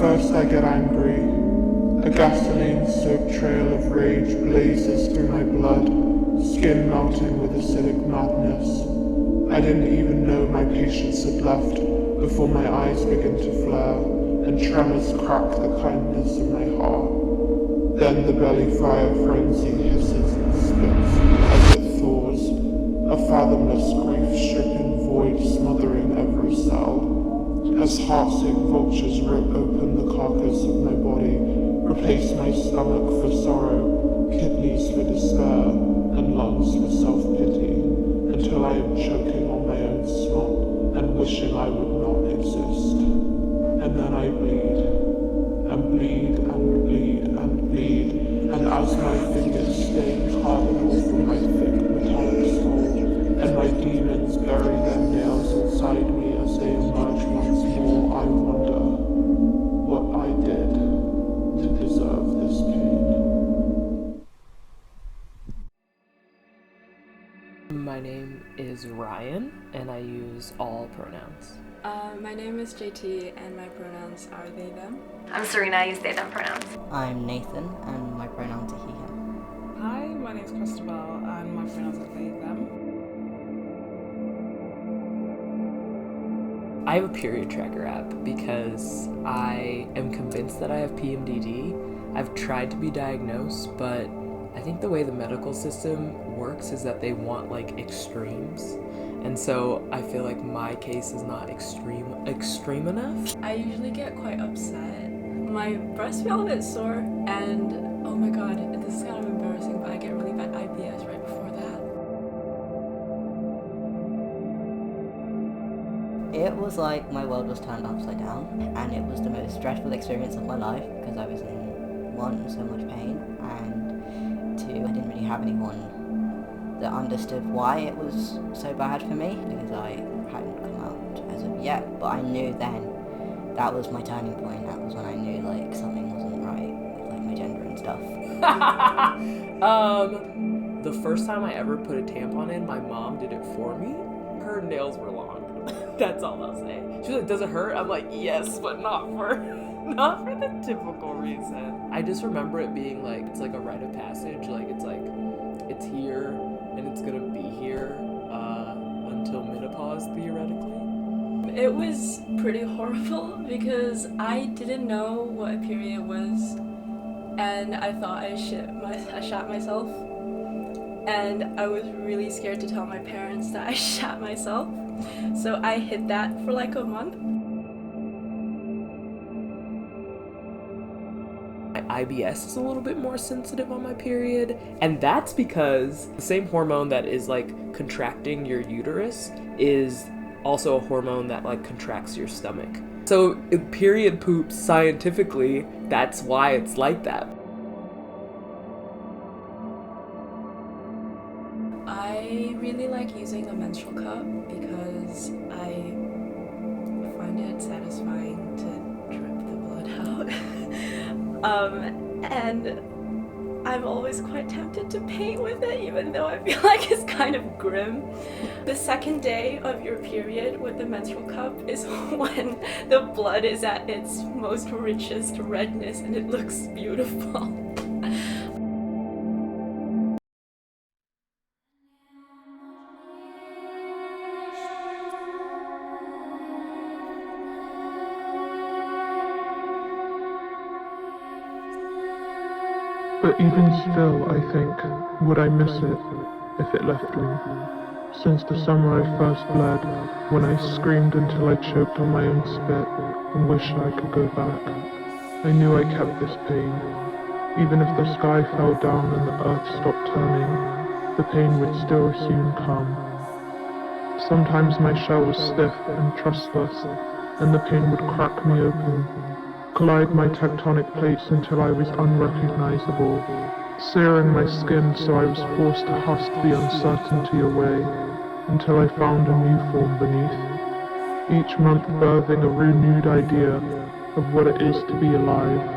first I get angry. A gasoline-soaked trail of rage blazes through my blood, skin melting with acidic madness. I didn't even know my patience had left before my eyes begin to flare and tremors crack the kindness of my heart. Then the bellyfire frenzy hisses and spits as it thaws, a fathomless grief-stricken void smothering every cell. As heartsick vultures rip open the carcass of my body, replace my stomach for sorrow, kidneys for despair, and lungs for self-pity, until I am choking on my own snot and wishing I would not exist. And then I bleed, and bleed, and bleed, and bleed, and as my fingers stain carbon from my thick metallic skull, and my demons bury their nails inside me as they emerge once more, I wonder what I did to deserve this pain. My name is Ryan, and I use all pronouns. My name is JT, and my pronouns are they, them. I'm Serena, I use they, them pronouns. I'm Nathan, and my pronouns are he, him. Hi, my name is Christabel, and my pronouns are they, them. I have a period tracker app because I am convinced that I have PMDD. I've tried to be diagnosed, but I think the way the medical system works is that they want like extremes. And so I feel like my case is not extreme enough. I usually get quite upset. My breasts feel a bit sore, and oh my god, this is kind of embarrassing, but I get really bad IBS right before that. It was like my world was turned upside down, and it was the most stressful experience of my life because I was in, one, so much pain, and two, I didn't really have anyone that understood why it was so bad for me because I hadn't come out as of yet, but I knew then that was my turning point. That was when I knew like something wasn't right with like my gender and stuff. The first time I ever put a tampon in, my mom did it for me. Her nails were long. That's all I'll say. She was like, "Does it hurt?" I'm like, "Yes, but not for the typical reason." I just remember it being like, it's like a rite of passage. Like it's here and it's gonna be here until menopause, theoretically. It was pretty horrible because I didn't know what a period was, and I thought I shot myself, and I was really scared to tell my parents that I shot myself, so I hid that for like a month. My IBS is a little bit more sensitive on my period, and that's because the same hormone that is like contracting your uterus is also a hormone that like contracts your stomach. So period poop, scientifically, that's why it's like that. I really like using a menstrual cup because I find it satisfying to drip the blood out. And I'm always quite tempted to paint with it, even though I feel like it's kind of grim. The second day of your period with the menstrual cup is when the blood is at its most richest redness and it looks beautiful. But even still, I think, would I miss it if it left me? Since the summer I first bled, when I screamed until I choked on my own spit and wished I could go back. I knew I kept this pain. Even if the sky fell down and the earth stopped turning, the pain would still soon come. Sometimes my shell was stiff and trustless, and the pain would crack me open, collide my tectonic plates until I was unrecognizable, searing my skin so I was forced to husk the uncertainty away until I found a new form beneath, each month birthing a renewed idea of what it is to be alive.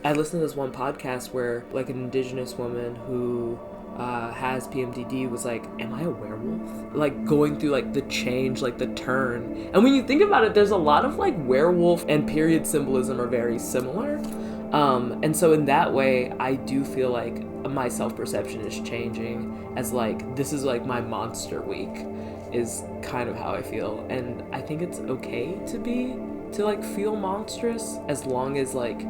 I listened to this one podcast where like an indigenous woman who has PMDD was like, am I a werewolf? Like going through like the change, like the turn. And when you think about it, there's a lot of like werewolf and period symbolism are very similar. And so in that way, I do feel like my self-perception is changing as like, this is like my monster week is kind of how I feel. And I think it's okay to like feel monstrous as long as like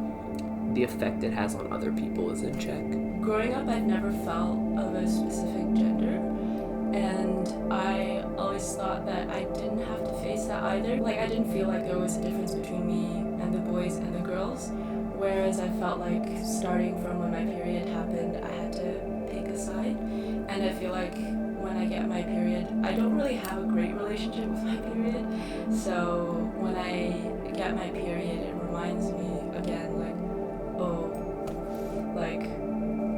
the effect it has on other people is in check. Growing up, I've never felt of a specific gender, and I always thought that I didn't have to face that either. Like, I didn't feel like there was a difference between me and the boys and the girls, whereas I felt like starting from when my period happened, I had to pick a side, and I feel like when I get my period, I don't really have a great relationship with my period, so when I get my period, it reminds me again, like, oh, like,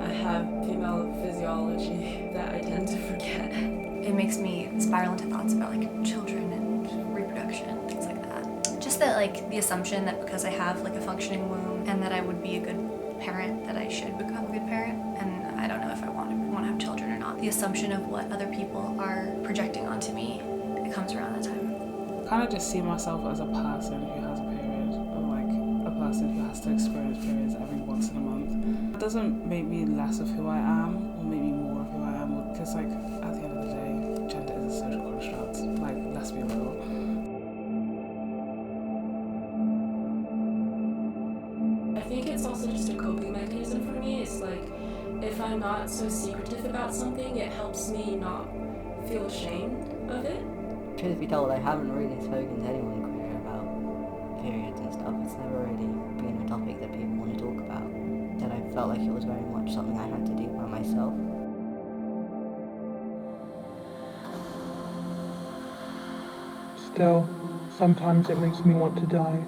I have female physiology that I tend to forget. It makes me spiral into thoughts about like children and reproduction, things like that. Just that like the assumption that because I have like a functioning womb and that I would be a good parent, that I should become a good parent, and I don't know if I want to have children or not. The assumption of what other people are projecting onto me, it comes around that time. I kind of just see myself as a person who has a period, or like a person who has to experience periods every once in a month. It doesn't make me less of who I am, or make me more of who I am, because like at the end of the day, gender is a social construct. Like, let's be real. I think it's also just a coping mechanism for me. It's like, if I'm not so secretive about something, it helps me not feel ashamed of it. Truth be told, I haven't really spoken to anyone queer about periods and stuff. It's never really been a topic that people want to talk about. That I felt like it was very much something I had to do by myself. Still, sometimes it makes me want to die.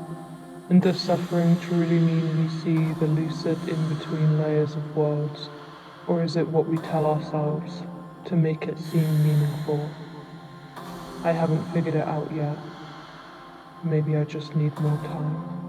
And does suffering truly mean we see the lucid in-between layers of worlds? Or is it what we tell ourselves to make it seem meaningful? I haven't figured it out yet. Maybe I just need more time.